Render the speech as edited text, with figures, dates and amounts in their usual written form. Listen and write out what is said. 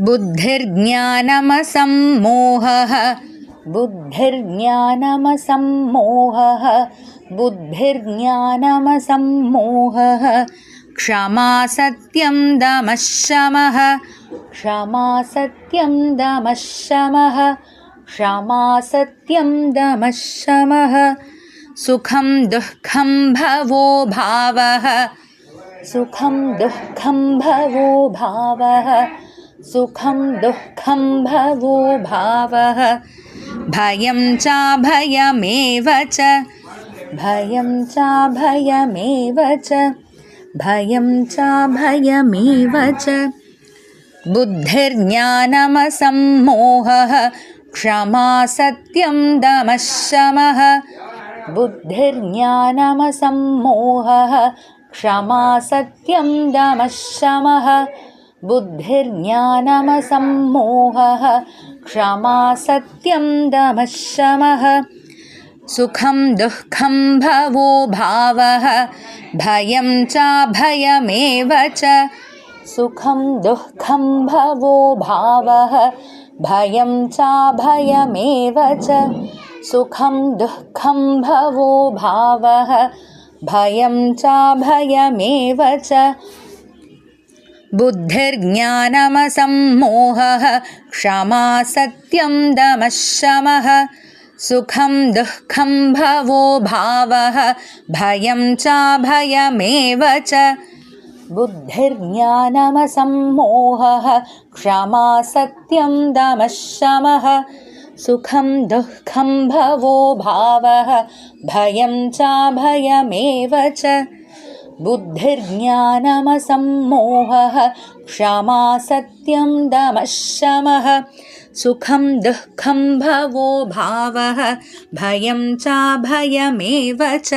बुद्धिर्ज्ञानमसम्मोहः बुद्धिर्ज्ञानमसम्मोहः बुद्धिर्ज्ञानमसम्मोहः क्षमा सत्यं दमः शमः क्षमा सत्यं दमः शमः क्षमा सत्यं दमः शमः सुखं दुःखं भवो भावः सुखं दुःखं भवो भावः सुखं दुःखं भवो भावः भयं चाभयमेव च भयं चाभयमेव च भयं चाभयमेव च बुद्धिर्ज्ञानमसम्मोहः क्षमा सत्यं दमः शमः बुद्धिर्ज्ञानमसम्मोहः क्षमा सत्यं दमः शमः बुद्धिर्ज्ञानमसम्मोहः क्षमा सत्यं दमः शमः सुखं दुःखं भवो भावः भयं चाभयमेव च सुखं दुःखं भवो भावः भयं चाभयमेव च सुखं दुःखं भवो भावः भयं चाभयमेव च बुद्धिर्ज्ञानमसम्मोहः क्षमा सत्यं दमः शमः सुखं दुःखं भवो भावः भयं चाभयमेव च बुद्धिर्ज्ञानमसम्मोहः क्षमा सत्यं दमः शमः सुखं दुःखं भवो भावः भयं चाभयमेव च बुद्धिर्ज्ञानमसम्मोहः क्षमा सत्यं दमः शमः सुखं दुःखं भवो भावः भयं चाभयमेव च।